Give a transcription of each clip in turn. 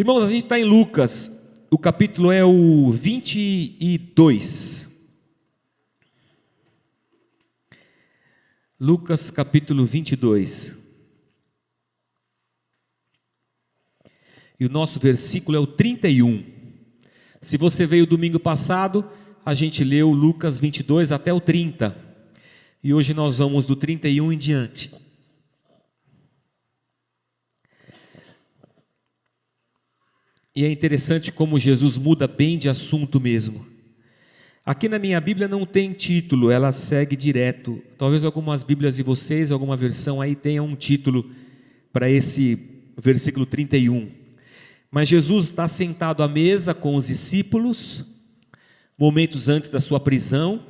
Irmãos, a gente está em Lucas, o capítulo é o 22. Lucas capítulo 22. E o nosso versículo é o 31. Se você veio domingo passado, a gente leu Lucas 22 até o 30. E hoje nós vamos do 31 em diante. E é interessante como Jesus muda bem de assunto mesmo. Aqui na minha Bíblia não tem título, ela segue direto. Talvez algumas Bíblias de vocês, alguma versão aí tenha um título para esse versículo 31. Mas Jesus está sentado à mesa com os discípulos, momentos antes da sua prisão,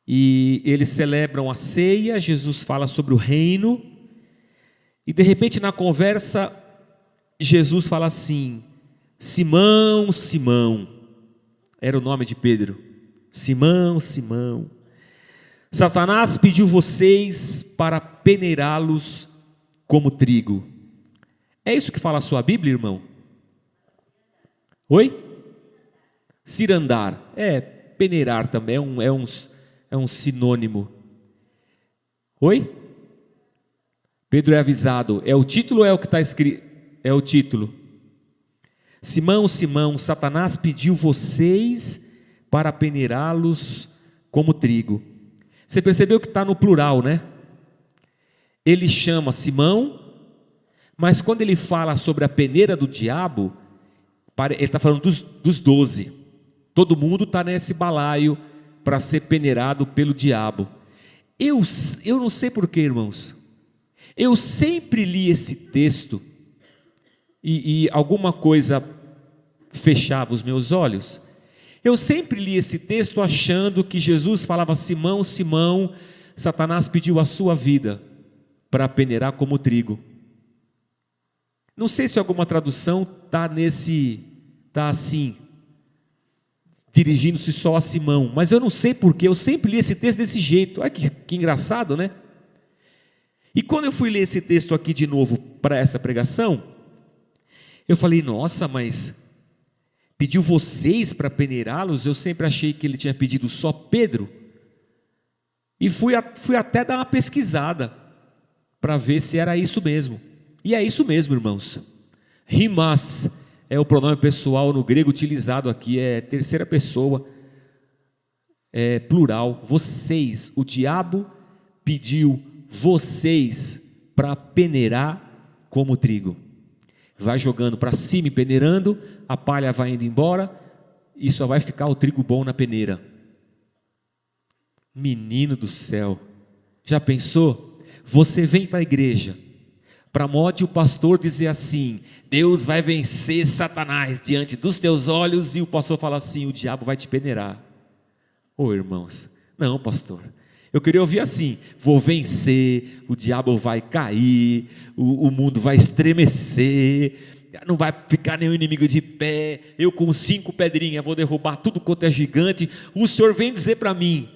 e eles celebram a ceia. Jesus fala sobre o reino, e de repente na conversa, Jesus fala assim: Simão, Simão, era o nome de Pedro, Simão, Simão, Satanás pediu vocês para peneirá-los como trigo. É isso que fala a sua Bíblia, irmão? Oi? Cirandar, peneirar também, é um sinônimo. Oi? Pedro é avisado, é o título ou é o que está escrito? É o título. Simão, Simão, Satanás pediu vocês para peneirá-los como trigo. Você percebeu que está no plural, né? Ele chama Simão, mas quando ele fala sobre a peneira do diabo, ele está falando dos 12. Todo mundo está nesse balaio para ser peneirado pelo diabo. Eu não sei porquê, irmãos. Eu sempre li esse texto e alguma coisa fechava os meus olhos. Eu sempre li esse texto achando que Jesus falava: Simão, Simão, Satanás pediu a sua vida para peneirar como trigo. Não sei se alguma tradução está assim, dirigindo-se só a Simão, mas eu não sei porquê, eu sempre li esse texto desse jeito. Olha que engraçado, né? E quando eu fui ler esse texto aqui de novo para essa pregação, eu falei: nossa, mas pediu vocês para peneirá-los? Eu sempre achei que ele tinha pedido só Pedro. E fui até dar uma pesquisada para ver se era isso mesmo. E é isso mesmo, irmãos. Rimas é o pronome pessoal no grego utilizado aqui, é terceira pessoa, é plural. Vocês, o diabo pediu vocês para peneirar como trigo. Vai jogando para cima e peneirando, a palha vai indo embora e só vai ficar o trigo bom na peneira. Menino do céu, já pensou? Você vem para a igreja, para modo o pastor dizer assim: Deus vai vencer Satanás diante dos teus olhos, e o pastor fala assim: o diabo vai te peneirar. Ô irmãos, não, pastor, eu queria ouvir assim: vou vencer, o diabo vai cair, o mundo vai estremecer, não vai ficar nenhum inimigo de pé, eu com 5 pedrinhas vou derrubar tudo quanto é gigante. O Senhor vem dizer para mim,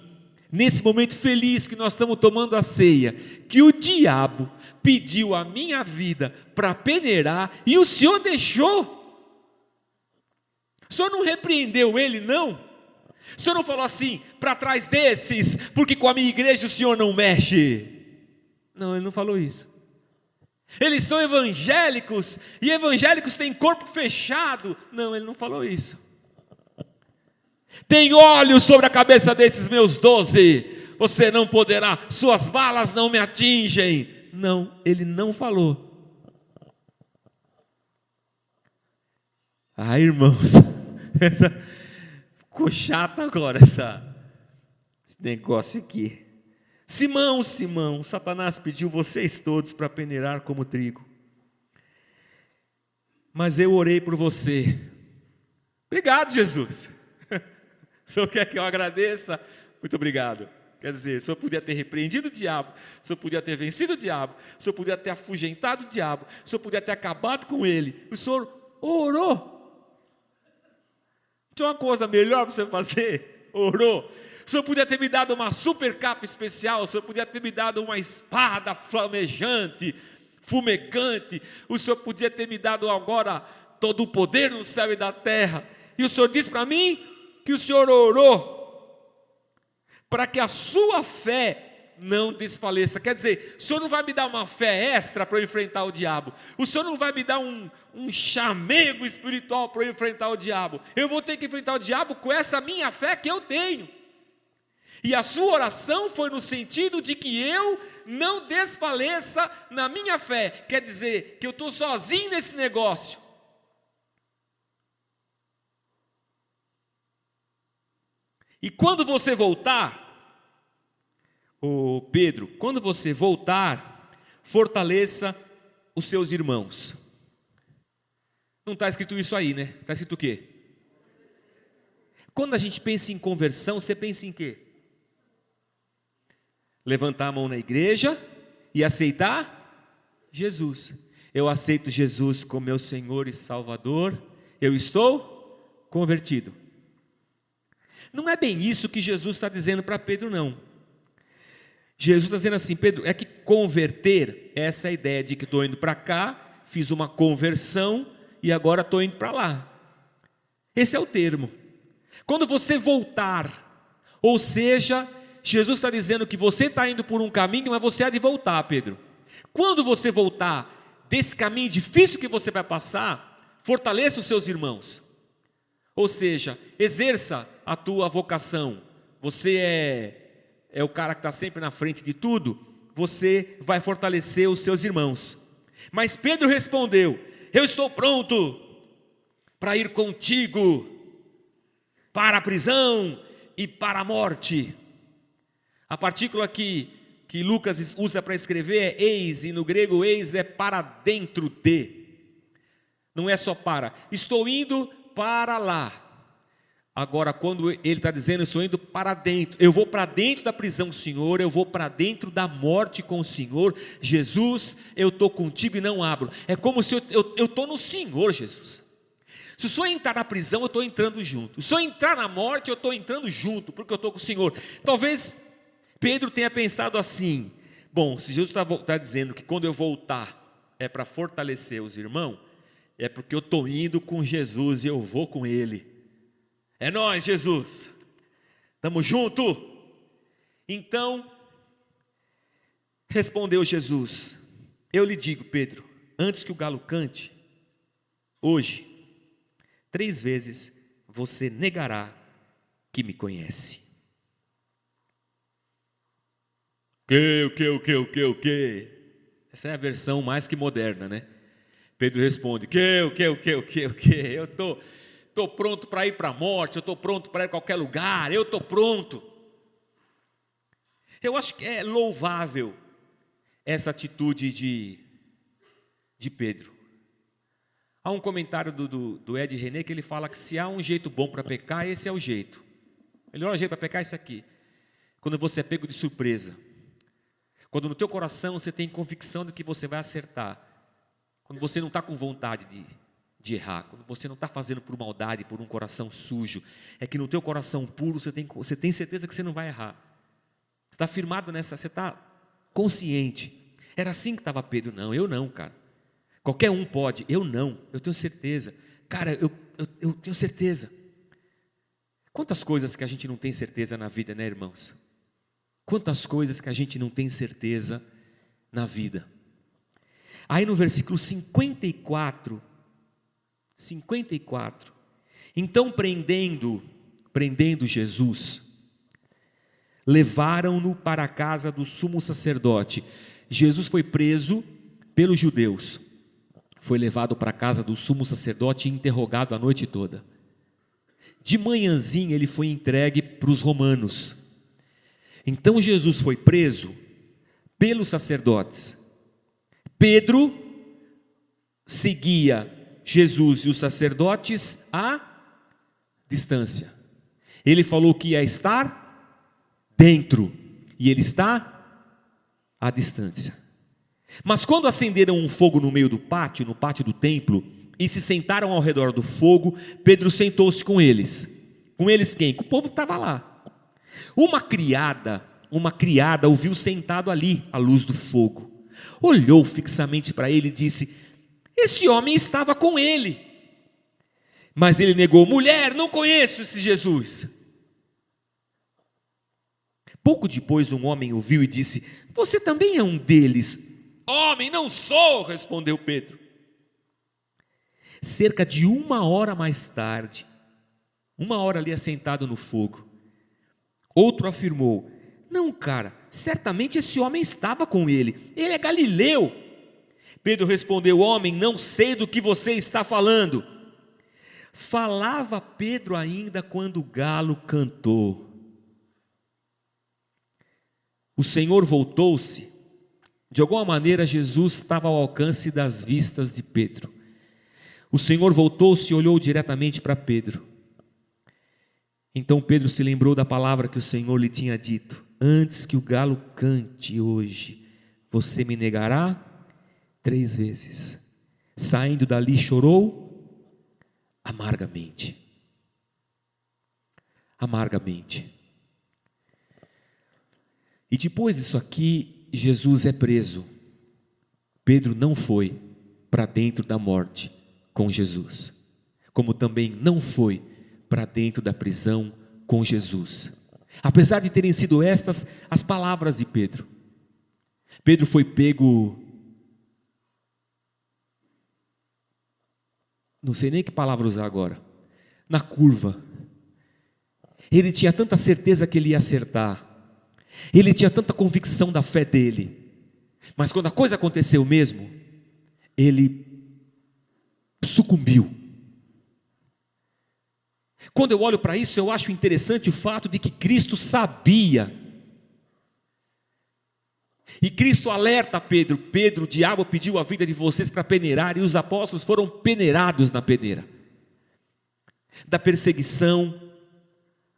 nesse momento feliz que nós estamos tomando a ceia, que o diabo pediu a minha vida para peneirar e o Senhor deixou. O Senhor não repreendeu ele, não? O Senhor não falou assim: para trás desses, porque com a minha igreja o Senhor não mexe? Não, ele não falou isso. Eles são evangélicos, e evangélicos têm corpo fechado. Não, ele não falou isso. Tem olhos sobre a cabeça desses meus 12, você não poderá, suas balas não me atingem. Não, ele não falou. Irmãos, ficou chato agora esse negócio aqui. Simão, Simão, Satanás pediu vocês todos para peneirar como trigo, mas eu orei por você. Obrigado, Jesus. O Senhor quer que eu agradeça? Muito obrigado. Quer dizer, o Senhor podia ter repreendido o diabo, o Senhor podia ter vencido o diabo, o Senhor podia ter afugentado o diabo, o Senhor podia ter acabado com ele. O Senhor orou. Tinha uma coisa melhor para você fazer? Orou. O Senhor podia ter me dado uma super capa especial, o Senhor podia ter me dado uma espada flamejante, fumegante. O Senhor podia ter me dado agora todo o poder no céu e da terra. E o Senhor disse para mim que o Senhor orou para que a sua fé não desfaleça. Quer dizer, o Senhor não vai me dar uma fé extra para eu enfrentar o diabo. O Senhor não vai me dar um chamego espiritual para eu enfrentar o diabo. Eu vou ter que enfrentar o diabo com essa minha fé que eu tenho. E a sua oração foi no sentido de que eu não desfaleça na minha fé. Quer dizer, que eu estou sozinho nesse negócio. E quando você voltar, Pedro, quando você voltar, fortaleça os seus irmãos. Não está escrito isso aí, né? Está escrito o quê? Quando a gente pensa em conversão, você pensa em quê? Levantar a mão na igreja e aceitar Jesus. Eu aceito Jesus como meu Senhor e Salvador, eu estou convertido. Não é bem isso que Jesus está dizendo para Pedro, não. Jesus está dizendo assim: Pedro, é que converter é essa ideia de que estou indo para cá, fiz uma conversão e agora estou indo para lá. Esse é o termo. Quando você voltar, ou seja, Jesus está dizendo que você está indo por um caminho, mas você há de voltar, Pedro. Quando você voltar desse caminho difícil que você vai passar, fortaleça os seus irmãos. Ou seja, exerça a tua vocação. Você é o cara que está sempre na frente de tudo, você vai fortalecer os seus irmãos. Mas Pedro respondeu: eu estou pronto para ir contigo para a prisão e para a morte. A partícula que Lucas usa para escrever é eis, e no grego eis é para dentro de. Não é só para. Estou indo para lá. Agora, quando ele está dizendo, eu estou indo para dentro, eu vou para dentro da prisão, Senhor, eu vou para dentro da morte com o Senhor, Jesus, eu estou contigo e não abro. É como se eu estou no Senhor, Jesus. Se o Senhor entrar na prisão, eu estou entrando junto. Se o Senhor entrar na morte, eu estou entrando junto, porque eu estou com o Senhor. Talvez Pedro tenha pensado assim: bom, se Jesus está dizendo que quando eu voltar é para fortalecer os irmãos, é porque eu estou indo com Jesus e eu vou com Ele. É nós, Jesus, estamos juntos. Então, respondeu Jesus: eu lhe digo, Pedro, antes que o galo cante, hoje, 3 vezes você negará que me conhece. O que? Essa é a versão mais que moderna, né? Pedro responde: o que? Eu estou pronto para ir para a morte, eu estou pronto para ir a qualquer lugar, eu estou pronto. Eu acho que é louvável essa atitude de Pedro. Há um comentário do Ed René que ele fala que se há um jeito bom para pecar, esse é o jeito. O melhor jeito para pecar é esse aqui. Quando você é pego de surpresa. Quando no teu coração você tem convicção de que você vai acertar. Quando você não está com vontade de errar. Quando você não está fazendo por maldade, por um coração sujo. É que no teu coração puro você tem certeza que você não vai errar. Você está firmado nessa, você está consciente. Era assim que estava Pedro. Não, eu não, cara. Qualquer um pode, eu não, eu tenho certeza. Cara, eu tenho certeza. Quantas coisas que a gente não tem certeza na vida, né, irmãos? Quantas coisas que a gente não tem certeza na vida. Aí no versículo 54, então prendendo Jesus, levaram-no para a casa do sumo sacerdote. Jesus foi preso pelos judeus. Foi levado para a casa do sumo sacerdote e interrogado a noite toda. De manhãzinha ele foi entregue para os romanos. Então Jesus foi preso pelos sacerdotes. Pedro seguia Jesus e os sacerdotes à distância. Ele falou que ia estar dentro e ele está à distância. Mas quando acenderam um fogo no meio do pátio, no pátio do templo, e se sentaram ao redor do fogo, Pedro sentou-se com eles. Com eles quem? Com o povo que estava lá. Uma criada o viu sentado ali à luz do fogo. olhou fixamente para ele e disse: esse homem estava com ele. Mas ele negou: mulher, não conheço esse Jesus. Pouco depois um homem o viu e disse: você também é um deles? Homem, não sou, respondeu Pedro. Cerca de 1 hora mais tarde, 1 hora ali assentado no fogo, outro afirmou: não, cara, certamente esse homem estava com ele é galileu. Pedro respondeu: homem, não sei do que você está falando. Falava Pedro ainda quando o galo cantou. O Senhor voltou-se. De alguma maneira Jesus estava ao alcance das vistas de Pedro. O Senhor voltou-se e olhou diretamente para Pedro. Então Pedro se lembrou da palavra que o Senhor lhe tinha dito: antes que o galo cante hoje, você me negará 3 vezes. Saindo dali chorou amargamente. Amargamente. E depois disso aqui, Jesus é preso. Pedro não foi para dentro da morte com Jesus, como também não foi para dentro da prisão com Jesus. Apesar de terem sido estas as palavras de Pedro, Pedro foi pego, não sei nem que palavra usar agora, na curva. Ele tinha tanta certeza que ele ia acertar, ele tinha tanta convicção da fé dele, mas quando a coisa aconteceu mesmo, ele sucumbiu. Quando eu olho para isso, eu acho interessante o fato de que Cristo sabia. E Cristo alerta Pedro: Pedro, o diabo pediu a vida de vocês para peneirar, e os apóstolos foram peneirados na peneira. Da perseguição,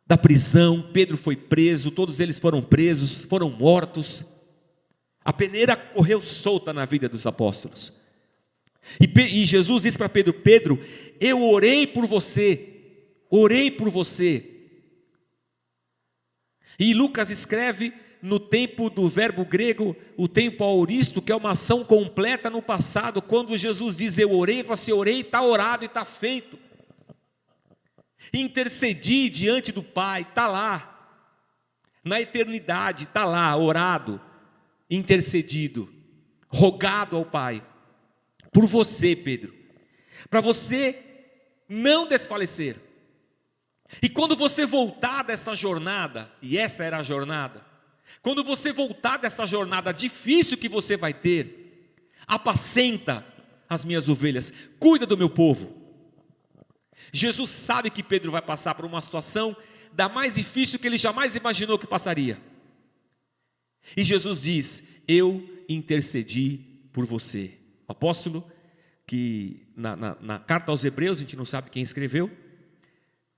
da prisão, Pedro foi preso, todos eles foram presos, foram mortos. A peneira correu solta na vida dos apóstolos. E Jesus disse para Pedro: Pedro, eu orei por você. Orei por você. E Lucas escreve no tempo do verbo grego, o tempo aoristo, que é uma ação completa no passado. Quando Jesus diz eu orei, você orei, está orado e está feito. Intercedi diante do Pai, está lá. Na eternidade, está lá, orado, intercedido, rogado ao Pai. Por você, Pedro. Para você não desfalecer. E quando você voltar dessa jornada, e essa era a jornada, quando você voltar dessa jornada difícil que você vai ter, apacenta as minhas ovelhas, cuida do meu povo. Jesus sabe que Pedro vai passar por uma situação da mais difícil que ele jamais imaginou que passaria. E Jesus diz: eu intercedi por você. O apóstolo, que na carta aos Hebreus, a gente não sabe quem escreveu,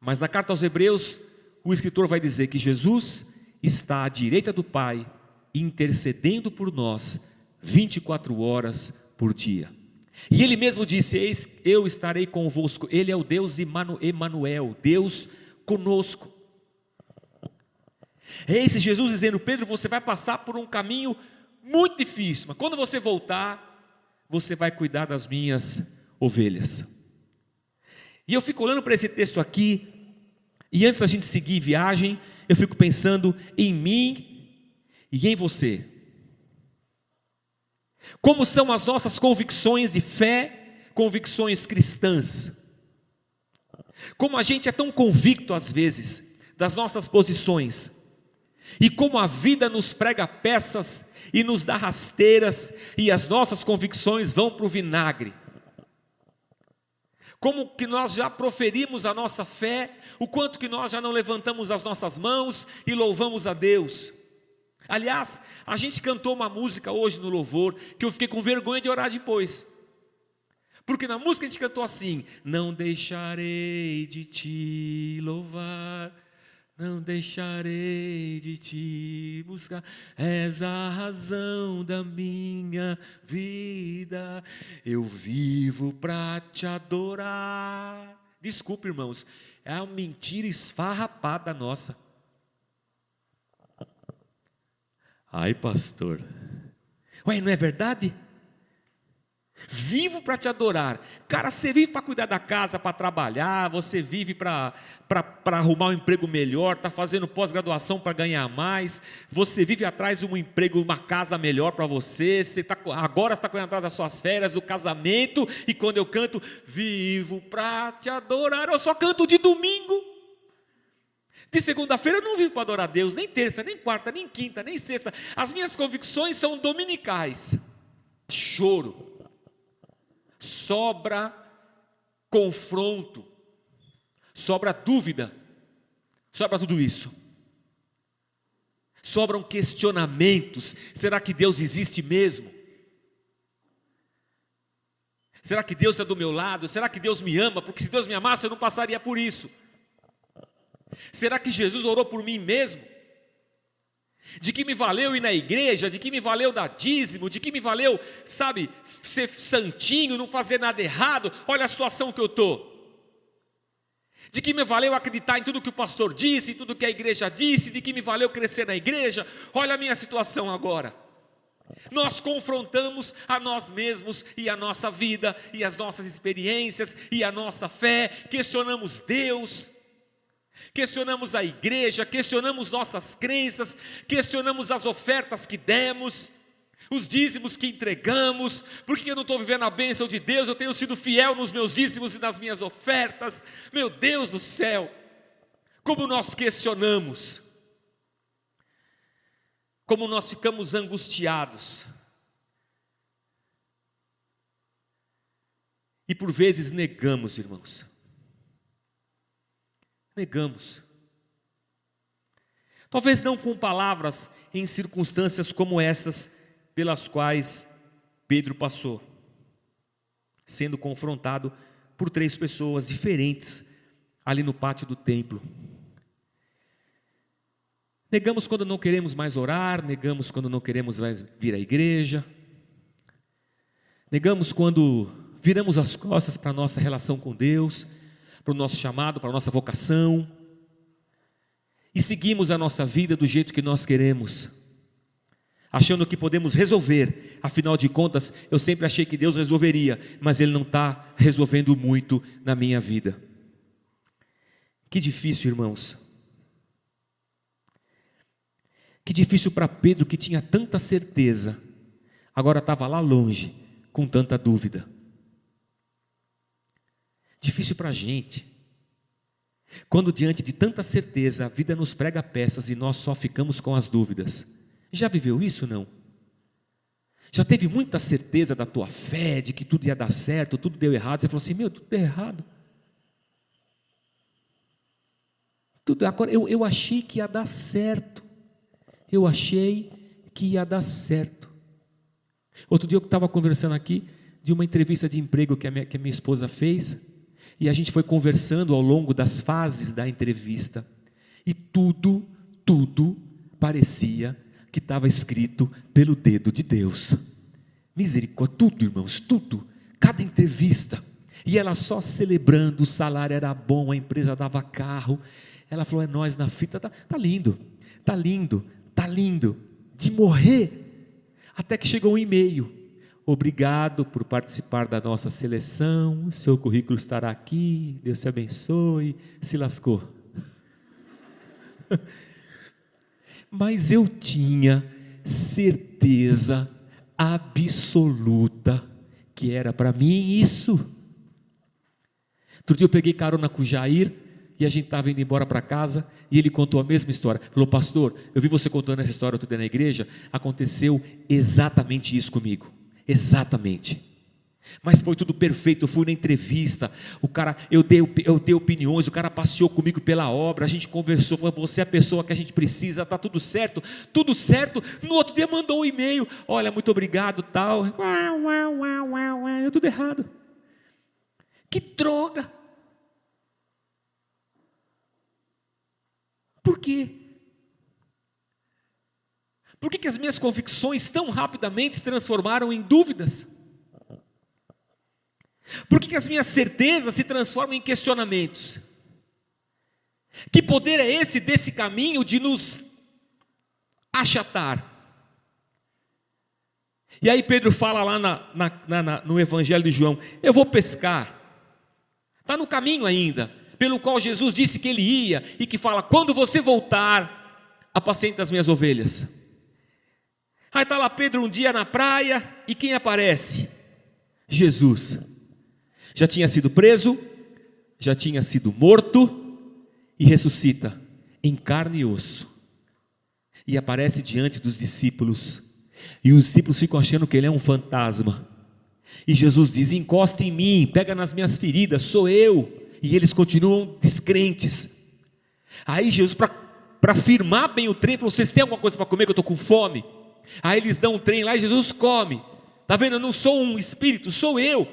mas na carta aos Hebreus, o escritor vai dizer que Jesus está à direita do Pai, intercedendo por nós 24 horas por dia. E ele mesmo disse: eis, eu estarei convosco. Ele é o Deus Emanuel, Deus conosco. É esse Jesus dizendo: Pedro, você vai passar por um caminho muito difícil, mas quando você voltar, você vai cuidar das minhas ovelhas. E eu fico olhando para esse texto aqui, e antes da gente seguir viagem, eu fico pensando em mim e em você. Como são as nossas convicções de fé, convicções cristãs? Como a gente é tão convicto às vezes das nossas posições, e como a vida nos prega peças e nos dá rasteiras, e as nossas convicções vão para o vinagre. Como que nós já proferimos a nossa fé, o quanto que nós já não levantamos as nossas mãos e louvamos a Deus. Aliás, a gente cantou uma música hoje no louvor, que eu fiquei com vergonha de orar depois. Porque na música a gente cantou assim: não deixarei de te louvar, não deixarei de te buscar, és a razão da minha vida, eu vivo para te adorar. Desculpe, irmãos, é uma mentira esfarrapada nossa. Ai, pastor, Ué, não é verdade? Vivo para te adorar. Cara, você vive para cuidar da casa, para trabalhar, você vive para arrumar um emprego melhor, está fazendo pós-graduação para ganhar mais, você vive atrás de um emprego, uma casa melhor para você, agora está correndo atrás das suas férias, do casamento, e quando eu canto, vivo para te adorar, eu só canto de domingo. De segunda-feira eu não vivo para adorar a Deus, nem terça, nem quarta, nem quinta, nem sexta. As minhas convicções são dominicais. Choro. Sobra confronto, sobra dúvida, sobra tudo isso. Sobram questionamentos. Será que Deus existe mesmo? Será que Deus está do meu lado? Será que Deus me ama? Porque se Deus me amasse eu não passaria por isso. Será que Jesus orou por mim mesmo? De que me valeu ir na igreja, de que me valeu dar dízimo, de que me valeu, sabe, ser santinho, não fazer nada errado, olha a situação que eu estou. De que me valeu acreditar em tudo que o pastor disse, em tudo que a igreja disse, de que me valeu crescer na igreja, olha a minha situação agora. Nós confrontamos a nós mesmos e a nossa vida, e as nossas experiências, e a nossa fé, questionamos Deus, questionamos a igreja, questionamos nossas crenças, questionamos as ofertas que demos, os dízimos que entregamos. Por que eu não estou vivendo a bênção de Deus? Eu tenho sido fiel nos meus dízimos e nas minhas ofertas. Meu Deus do céu, como nós questionamos, como nós ficamos angustiados, e por vezes negamos, irmãos. Negamos. Talvez não com palavras, em circunstâncias como essas pelas quais Pedro passou, sendo confrontado por 3 pessoas diferentes ali no pátio do templo. Negamos quando não queremos mais orar, negamos quando não queremos mais vir à igreja, negamos quando viramos as costas para a nossa relação com Deus, para o nosso chamado, para a nossa vocação, e seguimos a nossa vida do jeito que nós queremos, achando que podemos resolver. Afinal de contas, eu sempre achei que Deus resolveria, mas Ele não está resolvendo muito na minha vida. Que difícil, irmãos. Que difícil para Pedro, que tinha tanta certeza, agora estava lá longe, com tanta dúvida. Difícil para a gente, quando diante de tanta certeza a vida nos prega peças e nós só ficamos com as dúvidas. Já viveu isso, não? Já teve muita certeza da tua fé, de que tudo ia dar certo, tudo deu errado, você falou assim, meu, tudo deu errado. Agora, eu achei que ia dar certo, eu achei que ia dar certo. Outro dia eu estava conversando aqui de uma entrevista de emprego que a minha esposa fez, e a gente foi conversando ao longo das fases da entrevista, e tudo parecia que estava escrito pelo dedo de Deus. Misericórdia, tudo, irmãos, tudo, cada entrevista, e ela só celebrando, o salário era bom, a empresa dava carro, ela falou, é nós na fita, tá lindo, de morrer, até que chegou um e-mail, obrigado por participar da nossa seleção, seu currículo estará aqui, Deus te abençoe, se lascou. Mas eu tinha certeza absoluta que era para mim isso. Outro dia eu peguei carona com o Jair, e a gente estava indo embora para casa, e ele contou a mesma história. Falou, pastor, eu vi você contando essa história outro dia na igreja, aconteceu exatamente isso comigo. Exatamente. Mas foi tudo perfeito, eu fui na entrevista, eu dei opiniões, o cara passeou comigo pela obra, a gente conversou, falou, você é a pessoa que a gente precisa, está tudo certo, no outro dia mandou um e-mail, olha, muito obrigado, tal, deu tudo errado. Que droga! Por quê? Por que as minhas convicções tão rapidamente se transformaram em dúvidas? Por que as minhas certezas se transformam em questionamentos? Que poder é esse desse caminho de nos achatar? E aí Pedro fala lá no Evangelho de João: eu vou pescar. Está no caminho ainda, pelo qual Jesus disse que ele ia, e que fala: quando você voltar, apacenta as minhas ovelhas. Aí está lá Pedro um dia na praia, e quem aparece? Jesus. Já tinha sido preso, já tinha sido morto, e ressuscita em carne e osso, e aparece diante dos discípulos. E os discípulos ficam achando que ele é um fantasma, e Jesus diz: encosta em mim, pega nas minhas feridas, sou eu. E eles continuam descrentes. Aí Jesus, para firmar bem o trem, falou: vocês têm alguma coisa para comer, que eu estou com fome? Aí eles dão um trem lá e Jesus come. Está vendo? Eu não sou um espírito, sou eu.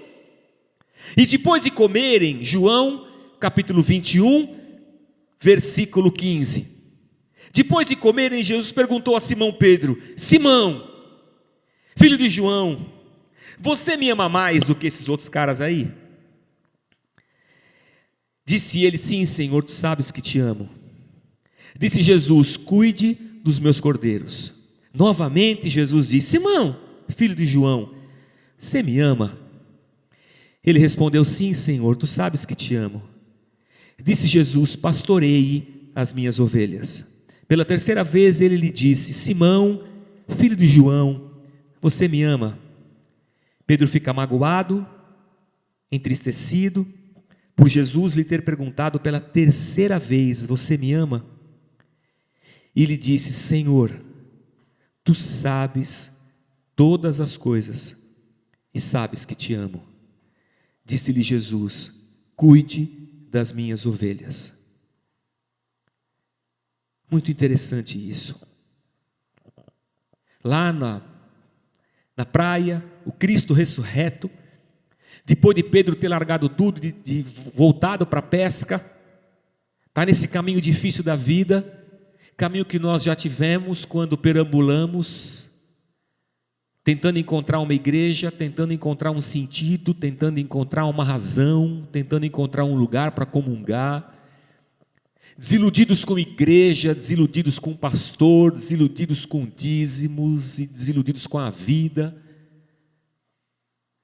E depois de comerem, João capítulo 21, versículo 15, depois de comerem, Jesus perguntou a Simão Pedro: Simão, filho de João, você me ama mais do que esses outros caras aí? Disse ele: sim, Senhor, tu sabes que te amo. Disse Jesus: cuide dos meus cordeiros. Novamente Jesus disse: Simão, filho de João, você me ama? Ele respondeu: sim, Senhor, tu sabes que te amo. Disse Jesus: pastoreie as minhas ovelhas. Pela terceira vez ele lhe disse: Simão, filho de João, você me ama? Pedro fica magoado, entristecido, por Jesus lhe ter perguntado pela terceira vez: você me ama? E lhe disse: Senhor, tu sabes todas as coisas, e sabes que te amo. Disse-lhe Jesus: cuide das minhas ovelhas. Muito interessante isso. Lá na praia, o Cristo ressurreto, depois de Pedro ter largado tudo, de voltado para a pesca, está nesse caminho difícil da vida, caminho que nós já tivemos quando perambulamos, tentando encontrar uma igreja, tentando encontrar um sentido, tentando encontrar uma razão, tentando encontrar um lugar para comungar, desiludidos com igreja, desiludidos com pastor, desiludidos com dízimos, e desiludidos com a vida.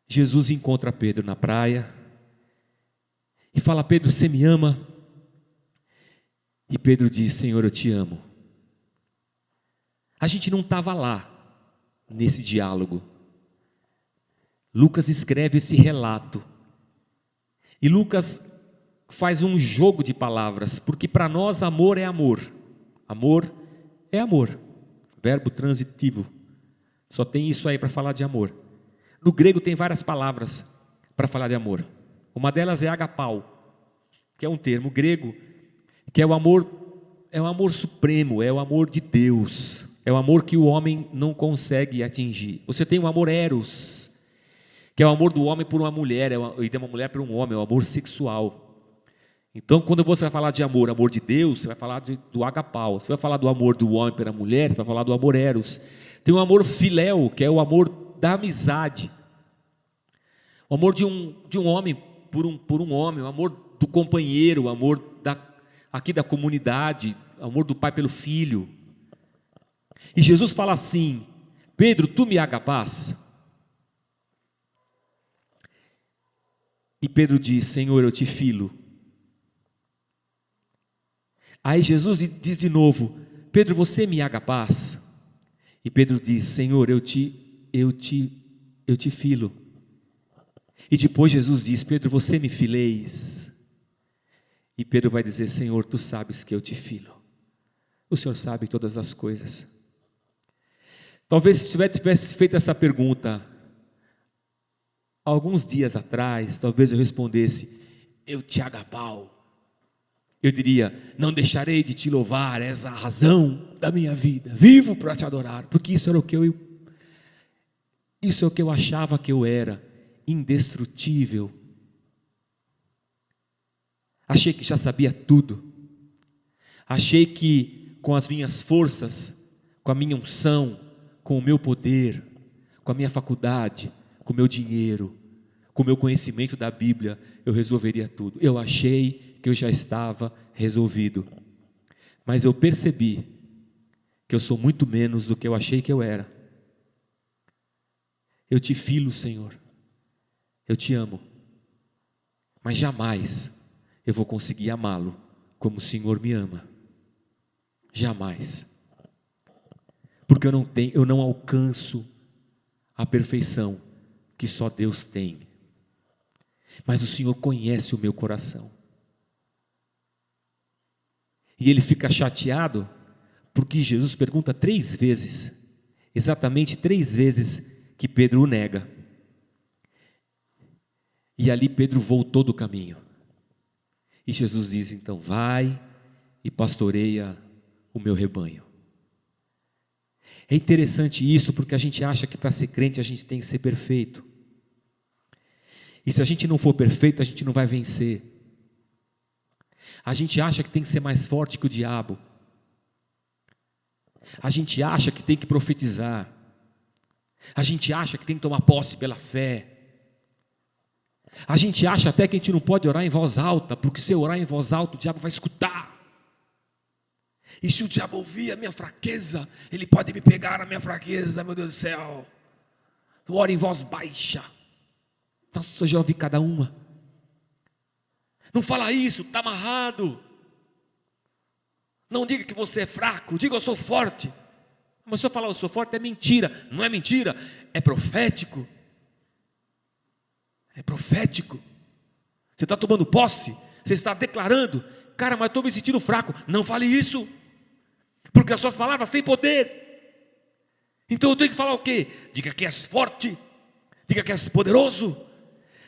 Jesus encontra Pedro na praia e fala: Pedro, você me ama? E Pedro diz: Senhor, eu te amo. A gente não estava lá nesse diálogo. Lucas escreve esse relato, e Lucas faz um jogo de palavras, porque para nós amor é amor. Amor é amor, verbo transitivo, só tem isso aí para falar de amor. No grego tem várias palavras para falar de amor. Uma delas é agapau, que é um termo grego, que é o amor supremo, é o amor de Deus, é o amor que o homem não consegue atingir. Você tem o amor eros, que é o amor do homem por uma mulher, e de uma mulher por um homem, é o amor sexual. Então, quando você vai falar de amor, amor de Deus, você vai falar do agapau. Você vai falar do amor do homem pela mulher, você vai falar do amor eros. Tem o amor filéu, que é o amor da amizade, o amor de um homem por um homem, o amor do companheiro, o amor aqui da comunidade, o amor do pai pelo filho. E Jesus fala assim: Pedro, tu me agapás? E Pedro diz: Senhor, eu te filo. Aí Jesus diz de novo: Pedro, você me agapás? E Pedro diz: Senhor, eu te filo. E depois Jesus diz: Pedro, você me fileis? E Pedro vai dizer: Senhor, tu sabes que eu te filo. O Senhor sabe todas as coisas. Talvez se tivesse feito essa pergunta alguns dias atrás, talvez eu respondesse: eu te agapau. Eu diria: não deixarei de te louvar, és a razão da minha vida, vivo para te adorar, porque isso é o que eu achava que eu era, indestrutível. Achei que já sabia tudo, achei que com as minhas forças, com a minha unção, com o meu poder, com a minha faculdade, com o meu dinheiro, com o meu conhecimento da Bíblia, eu resolveria tudo. Eu achei que eu já estava resolvido, mas eu percebi que eu sou muito menos do que eu achei que eu era. eu te filo, Senhor, eu te amo, mas jamais eu vou conseguir amá-lo como o Senhor me ama, jamais, porque eu não alcanço a perfeição que só Deus tem, mas o Senhor conhece o meu coração, e ele fica chateado, porque Jesus pergunta 3 vezes, exatamente 3 vezes que Pedro o nega, e ali Pedro voltou do caminho, e Jesus diz então, vai e pastoreia o meu rebanho. É interessante isso, porque a gente acha que para ser crente a gente tem que ser perfeito, e se a gente não for perfeito a gente não vai vencer, a gente acha que tem que ser mais forte que o diabo, a gente acha que tem que profetizar, a gente acha que tem que tomar posse pela fé, a gente acha até que a gente não pode orar em voz alta, porque se eu orar em voz alta o diabo vai escutar, e se o diabo ouvir a minha fraqueza, ele pode me pegar na minha fraqueza, meu Deus do céu, eu oro em voz baixa. Nossa, eu já ouvi cada uma, não fala isso, está amarrado, não diga que você é fraco, diga eu sou forte, mas se eu falar eu sou forte é mentira, não é mentira, é profético, você está tomando posse, você está declarando, cara, mas estou me sentindo fraco, não fale isso, porque as suas palavras têm poder, então eu tenho que falar o quê? Diga que és forte, diga que és poderoso,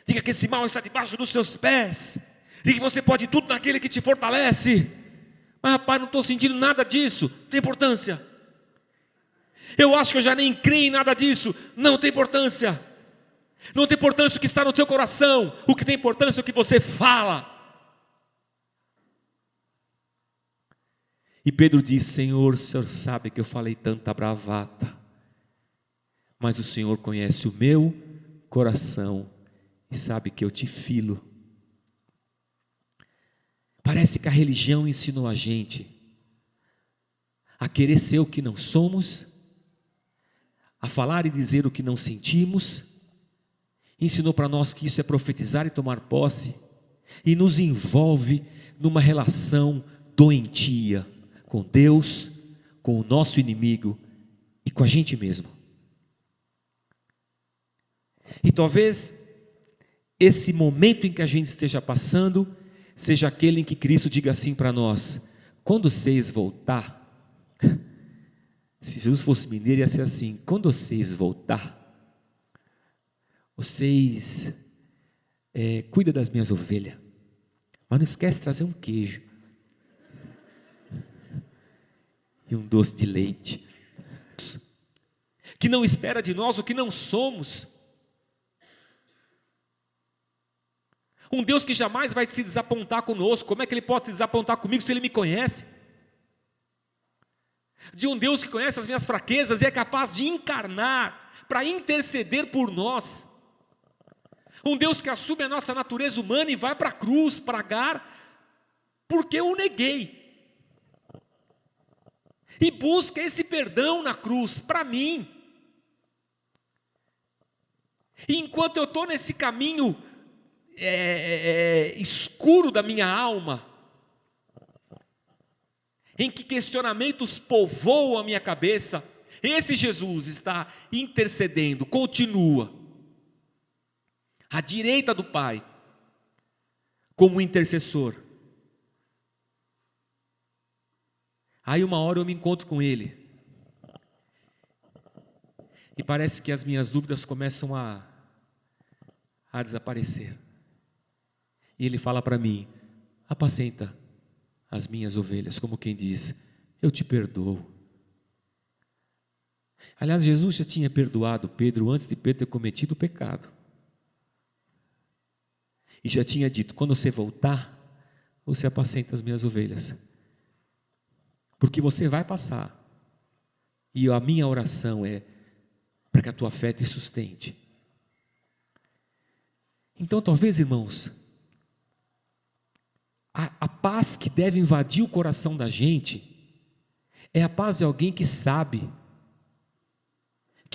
diga que esse mal está debaixo dos seus pés, diga que você pode tudo naquele que te fortalece, mas rapaz, não estou sentindo nada disso, não tem importância, eu acho que eu já nem creio em nada disso, não tem importância, não tem importância o que está no teu coração, o que tem importância é o que você fala. E Pedro diz, Senhor, o Senhor sabe que eu falei tanta bravata, mas o Senhor conhece o meu coração e sabe que eu te filo. Parece que a religião ensinou a gente a querer ser o que não somos, a falar e dizer o que não sentimos, ensinou para nós que isso é profetizar e tomar posse, e nos envolve numa relação doentia com Deus, com o nosso inimigo e com a gente mesmo. E talvez esse momento em que a gente esteja passando seja aquele em que Cristo diga assim para nós, quando vocês voltar, se Jesus fosse mineiro ia ser assim, quando vocês voltar, vocês cuidam das minhas ovelhas, mas não esquece de trazer um queijo e um doce de leite, que não espera de nós o que não somos, um Deus que jamais vai se desapontar conosco. Como é que Ele pode se desapontar comigo se Ele me conhece? De um Deus que conhece as minhas fraquezas e é capaz de encarnar para interceder por nós, um Deus que assume a nossa natureza humana e vai para a cruz pagar porque eu o neguei, e busca esse perdão na cruz para mim. E enquanto eu estou nesse caminho escuro da minha alma, em que questionamentos povoam a minha cabeça, esse Jesus está intercedendo, continua à direita do Pai, como intercessor. Aí uma hora eu me encontro com Ele, e parece que as minhas dúvidas começam a desaparecer, e Ele fala para mim, apacenta as minhas ovelhas, como quem diz, eu te perdoo. Aliás, Jesus já tinha perdoado Pedro antes de Pedro ter cometido o pecado, e já tinha dito, quando você voltar, você apacenta as minhas ovelhas, porque você vai passar, e a minha oração é para que a tua fé te sustente. Então talvez, irmãos, a paz que deve invadir o coração da gente, é a paz de alguém que sabe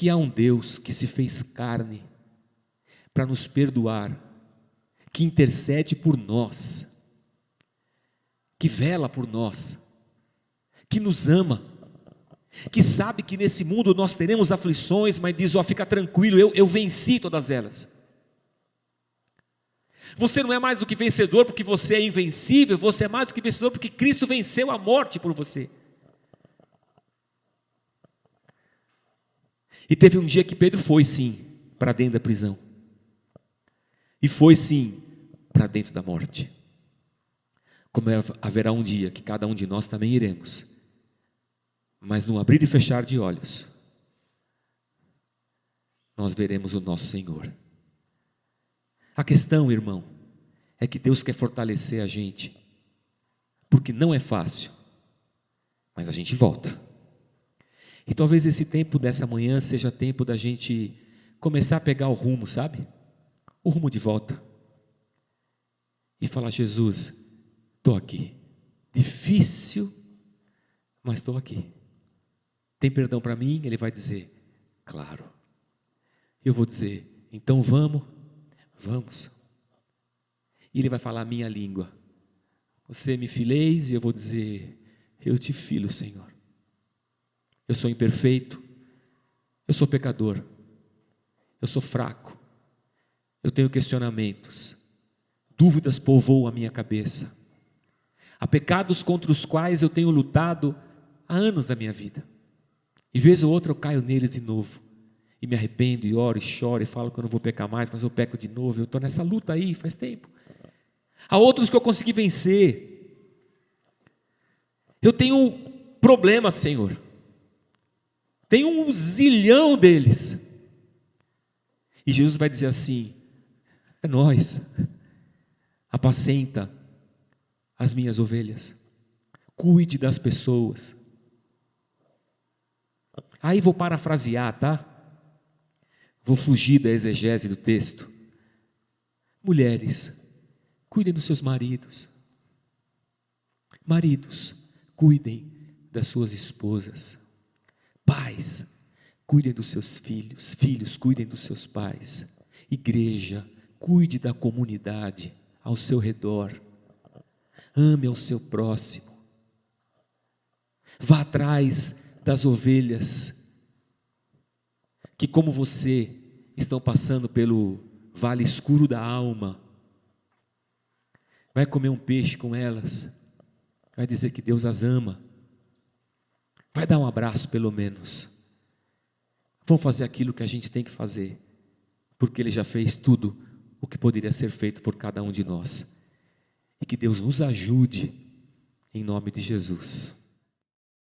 que há um Deus que se fez carne para nos perdoar, que intercede por nós, que vela por nós, que nos ama, que sabe que nesse mundo nós teremos aflições, mas diz: ó, fica tranquilo, eu venci todas elas. Você não é mais do que vencedor porque você é invencível, você é mais do que vencedor porque Cristo venceu a morte por você. E teve um dia que Pedro foi sim para dentro da prisão, e foi sim para dentro da morte, como haverá um dia que cada um de nós também iremos, mas no abrir e fechar de olhos, nós veremos o nosso Senhor. A questão, irmão, é que Deus quer fortalecer a gente, porque não é fácil, mas a gente volta. E talvez esse tempo dessa manhã seja tempo da gente começar a pegar o rumo, sabe? O rumo de volta. E falar: Jesus, estou aqui. Difícil, mas estou aqui. Tem perdão para mim? Ele vai dizer: claro. Eu vou dizer: então vamos. E ele vai falar a minha língua. Você me fileis, e eu vou dizer: eu te filo, Senhor. Eu sou imperfeito, eu sou pecador, eu sou fraco, eu tenho questionamentos, dúvidas povoam a minha cabeça. Há pecados contra os quais eu tenho lutado há anos da minha vida. E vez ou outra eu caio neles de novo. E me arrependo, e oro, e choro, e falo que eu não vou pecar mais, mas eu peco de novo. Eu estou nessa luta aí faz tempo. Há outros que eu consegui vencer. Eu tenho problemas, Senhor. Tem um zilhão deles. E Jesus vai dizer assim: é nóis. Apacenta as minhas ovelhas. Cuide das pessoas. Aí vou parafrasear, tá? Vou fugir da exegese do texto. Mulheres, cuidem dos seus maridos. Maridos, cuidem das suas esposas. Pais, cuidem dos seus filhos. Filhos, cuidem dos seus pais. Igreja, cuide da comunidade ao seu redor. Ame ao seu próximo. Vá atrás das ovelhas que, como você, estão passando pelo vale escuro da alma. Vai comer um peixe com elas, vai dizer que Deus as ama, vai dar um abraço pelo menos. Vamos fazer aquilo que a gente tem que fazer, porque Ele já fez tudo o que poderia ser feito por cada um de nós. E que Deus nos ajude, em nome de Jesus.